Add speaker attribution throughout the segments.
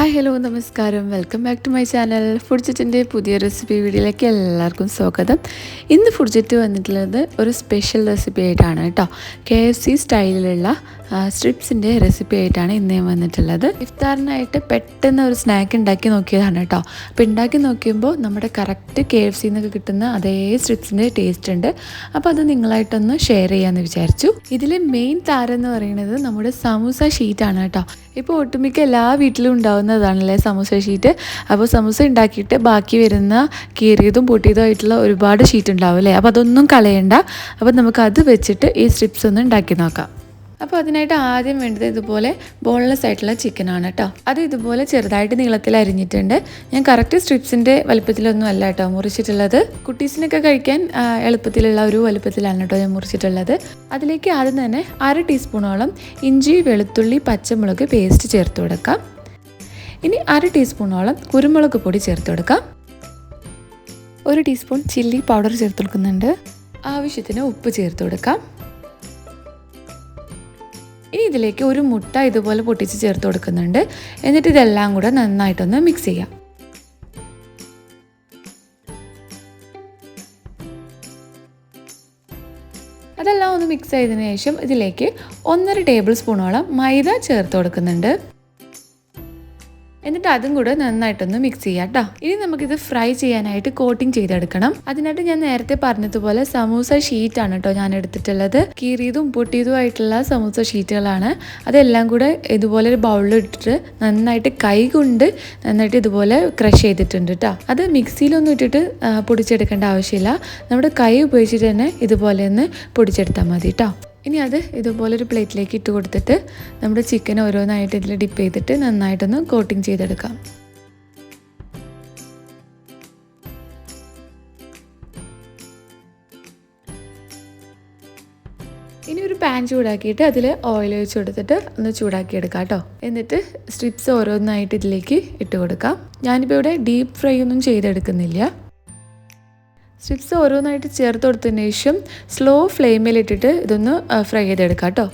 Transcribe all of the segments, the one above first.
Speaker 1: Hi hello നമസ്കാരം, welcome back to my channel. Food ജെറ്റിൻ്റെ പുതിയ റെസിപ്പി വീഡിയോയിലേക്ക് എല്ലാവർക്കും സ്വാഗതം. ഇന്ന് ഫുഡ് ജെറ്റ് വന്നിട്ടുള്ളത് ഒരു സ്പെഷ്യൽ റെസിപ്പി ആയിട്ടാണ് കേട്ടോ. KFC സ്റ്റൈലിലുള്ള സ്ട്രിപ്സിൻ്റെ റെസിപ്പി ആയിട്ടാണ് ഇന്ന് ഞാൻ വന്നിട്ടുള്ളത്. ഇഫ്താറിനായിട്ട് പെട്ടെന്ന് ഒരു സ്നാക്ക് ഉണ്ടാക്കി നോക്കിയതാണ് കേട്ടോ. അപ്പോൾ ഉണ്ടാക്കി നോക്കിയപ്പോൾ നമ്മുടെ കറക്റ്റ് KFC എന്നൊക്കെ കിട്ടുന്ന അതേ സ്ട്രിപ്സിൻ്റെ ടേസ്റ്റ് ഉണ്ട്. അപ്പോൾ അത് നിങ്ങളായിട്ടൊന്ന് ഷെയർ ചെയ്യാമെന്ന് വിചാരിച്ചു. ഇതിൽ മെയിൻ താരം എന്ന് പറയുന്നത് നമ്മുടെ സമൂസ ഷീറ്റാണ് കേട്ടോ. ഇപ്പോൾ ഒട്ടുമിക്ക എല്ലാ വീട്ടിലും ഉണ്ടാവുന്നതാണല്ലേ സമൂസ ഷീറ്റ്. അപ്പോൾ സമൂസ ഉണ്ടാക്കിയിട്ട് ബാക്കി വരുന്ന കീറിയതും പൊട്ടിയതും ആയിട്ടുള്ള ഒരുപാട് ഷീറ്റ് ഉണ്ടാവും അല്ലേ. അപ്പോൾ അതൊന്നും കളയണ്ട. അപ്പോൾ നമുക്കത് വെച്ചിട്ട് ഈ സ്ട്രിപ്സ് ഒന്ന് ഉണ്ടാക്കി നോക്കാം. അപ്പോൾ അതിനായിട്ട് ആദ്യം വേണ്ടത് ഇതുപോലെ ബോൺലെസ് ആയിട്ടുള്ള ചിക്കനാണ് കേട്ടോ. അത് ഇതുപോലെ ചെറുതായിട്ട് നീളത്തിൽ അരിഞ്ഞിട്ടുണ്ട്. ഞാൻ കറക്റ്റ് സ്ട്രിപ്സിൻ്റെ വലുപ്പത്തിലൊന്നും അല്ല കേട്ടോ മുറിച്ചിട്ടുള്ളത്. കുട്ടീസിനൊക്കെ കഴിക്കാൻ എളുപ്പത്തിലുള്ള ഒരു വലുപ്പത്തിലാണ് കേട്ടോ ഞാൻ മുറിച്ചിട്ടുള്ളത്. അതിലേക്ക് ആദ്യം തന്നെ 1/2 ടീസ്പൂണോളം ഇഞ്ചി, വെളുത്തുള്ളി, പച്ചമുളക് പേസ്റ്റ് ചേർത്ത് കൊടുക്കാം. ഇനി 1/2 ടീസ്പൂണോളം കുരുമുളക് പൊടി ചേർത്ത് കൊടുക്കാം. 1 ടീസ്പൂൺ ചില്ലി പൗഡർ ചേർത്ത് കൊടുക്കുന്നുണ്ട്. ആവശ്യത്തിന് ഉപ്പ് ചേർത്ത് കൊടുക്കാം. ഇനി ഇതിലേക്ക് ഒരു മുട്ട ഇതുപോലെ പൊട്ടിച്ച് ചേർത്ത് കൊടുക്കുന്നുണ്ട്. എന്നിട്ട് ഇതെല്ലാം കൂടെ നന്നായിട്ടൊന്ന് മിക്സ് ചെയ്യാം. അതെല്ലാം ഒന്ന് മിക്സ് ചെയ്തതിന് ശേഷം ഇതിലേക്ക് 1.5 ടേബിൾ സ്പൂണോളം മൈദ ചേർത്ത് കൊടുക്കുന്നുണ്ട്. എന്നിട്ട് അതും കൂടെ നന്നായിട്ടൊന്ന് മിക്സ് ചെയ്യാം കേട്ടോ. ഇനി നമുക്കിത് ഫ്രൈ ചെയ്യാനായിട്ട് കോട്ടിങ് ചെയ്തെടുക്കണം. അതിനായിട്ട് ഞാൻ നേരത്തെ പറഞ്ഞതുപോലെ സമൂസ ഷീറ്റാണ് കേട്ടോ ഞാൻ എടുത്തിട്ടുള്ളത്. കീറിയതും പൊട്ടിയതും ആയിട്ടുള്ള സമൂസ ഷീറ്റുകളാണ്. അതെല്ലാം കൂടെ ഇതുപോലെ ഒരു ബൗളിൽ ഇട്ടിട്ട് നന്നായിട്ട് കൈ കൊണ്ട് നന്നായിട്ട് ഇതുപോലെ ക്രഷ് ചെയ്തിട്ടുണ്ട് കേട്ടോ. അത് മിക്സിയിലൊന്നും ഇട്ടിട്ട് പൊടിച്ചെടുക്കേണ്ട ആവശ്യമില്ല. നമ്മുടെ കൈ ഉപയോഗിച്ചിട്ട് തന്നെ ഇതുപോലെ ഒന്ന് പൊടിച്ചെടുത്താൽ മതി കേട്ടോ. ഇനി അത് ഇതുപോലൊരു പ്ലേറ്റിലേക്ക് ഇട്ട് കൊടുത്തിട്ട് നമ്മുടെ ചിക്കൻ ഓരോന്നായിട്ട് ഇതിൽ ഡിപ്പ് ചെയ്തിട്ട് നന്നായിട്ടൊന്ന് കോട്ടിങ് ചെയ്തെടുക്കാം. ഇനി ഒരു പാൻ ചൂടാക്കിയിട്ട് അതിൽ ഓയിൽ ഒഴിച്ച് കൊടുത്തിട്ട് ഒന്ന് ചൂടാക്കിയെടുക്കാം കേട്ടോ. എന്നിട്ട് സ്ട്രിപ്സ് ഓരോന്നായിട്ട് ഇതിലേക്ക് ഇട്ട് കൊടുക്കാം. ഞാനിപ്പോൾ ഇവിടെ ഡീപ്പ് ഫ്രൈ ഒന്നും ചെയ്തെടുക്കുന്നില്ല. സ്ട്രിപ്സ് ഓരോന്നായിട്ട് ചേർത്ത് കൊടുത്തതിന് ശേഷം സ്ലോ ഫ്ലെയിമിലിട്ടിട്ട് ഇതൊന്ന് ഫ്രൈ ചെയ്തെടുക്കാം കേട്ടോ.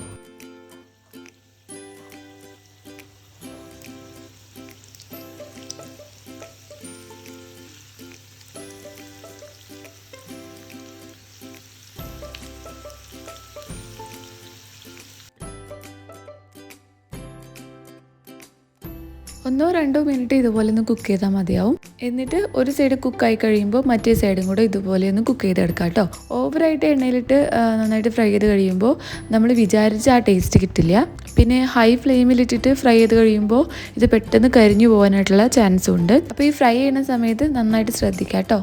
Speaker 1: ഒന്നോ രണ്ടോ മിനിറ്റ് ഇതുപോലെ ഒന്ന് കുക്ക് ചെയ്താൽ മതിയാവും. എന്നിട്ട് ഒരു സൈഡ് കുക്കായി കഴിയുമ്പോൾ മറ്റേ സൈഡും കൂടെ ഇതുപോലെ ഒന്ന് കുക്ക് ചെയ്തെടുക്കാം കേട്ടോ. ഓവറായിട്ട് എണ്ണയിലിട്ട് നന്നായിട്ട് ഫ്രൈ ചെയ്ത് കഴിയുമ്പോൾ നമ്മൾ വിചാരിച്ച ആ ടേസ്റ്റ് കിട്ടില്ല. പിന്നെ ഹൈ ഫ്ലെയിമിലിട്ടിട്ട് ഫ്രൈ ചെയ്ത് കഴിയുമ്പോൾ ഇത് പെട്ടെന്ന് കരിഞ്ഞു പോകാനായിട്ടുള്ള ചാൻസും ഉണ്ട്. അപ്പോൾ ഈ ഫ്രൈ ചെയ്യുന്ന സമയത്ത് നന്നായിട്ട് ശ്രദ്ധിക്കാം കേട്ടോ.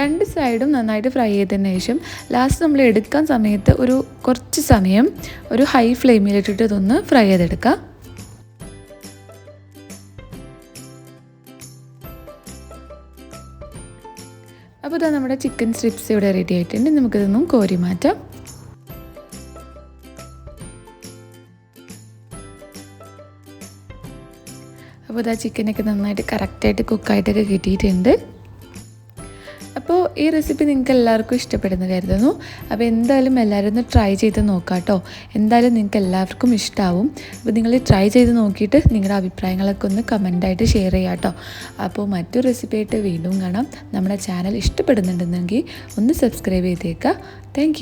Speaker 1: 2 സൈഡും നന്നായിട്ട് ഫ്രൈ ചെയ്തതിന് ശേഷം ലാസ്റ്റ് നമ്മൾ എടുക്കാൻ സമയത്ത് കുറച്ച് സമയം ഒരു ഹൈ ഫ്ലെയിമിലിട്ടിട്ട് ഇതൊന്ന് ഫ്രൈ ചെയ്തെടുക്കാം. അപ്പോൾ ഇതാ നമ്മുടെ ചിക്കൻ സ്ട്രിപ്സ് ഇവിടെ റെഡി ആയിട്ടുണ്ട്. നമുക്കിതൊന്നും കോരി മാറ്റാം. അപ്പോൾ ഇതാ ചിക്കനൊക്കെ നന്നായിട്ട് കറക്റ്റായിട്ട് കുക്കായിട്ടൊക്കെ കിട്ടിയിട്ടുണ്ട്. അപ്പോൾ ഈ റെസിപ്പി നിങ്ങൾക്ക് എല്ലാവർക്കും ഇഷ്ടപ്പെടുന്നു കരുതുന്നു. അപ്പോൾ എന്തായാലും എല്ലാവരും ഒന്ന് ട്രൈ ചെയ്ത് നോക്കാം കേട്ടോ. എന്തായാലും നിങ്ങൾക്ക് എല്ലാവർക്കും ഇഷ്ടമാവും. അപ്പോൾ നിങ്ങൾ ട്രൈ ചെയ്ത് നോക്കിയിട്ട് നിങ്ങളുടെ അഭിപ്രായങ്ങളൊക്കെ ഒന്ന് കമൻ്റായിട്ട് ഷെയർ ചെയ്യാം കേട്ടോ. അപ്പോൾ മറ്റൊരു റെസിപ്പി ആയിട്ട് വീണ്ടും കാണാം. നമ്മുടെ ചാനൽ ഇഷ്ടപ്പെടുന്നുണ്ടെന്നെങ്കിൽ ഒന്ന് സബ്സ്ക്രൈബ് ചെയ്തേക്കുക. താങ്ക്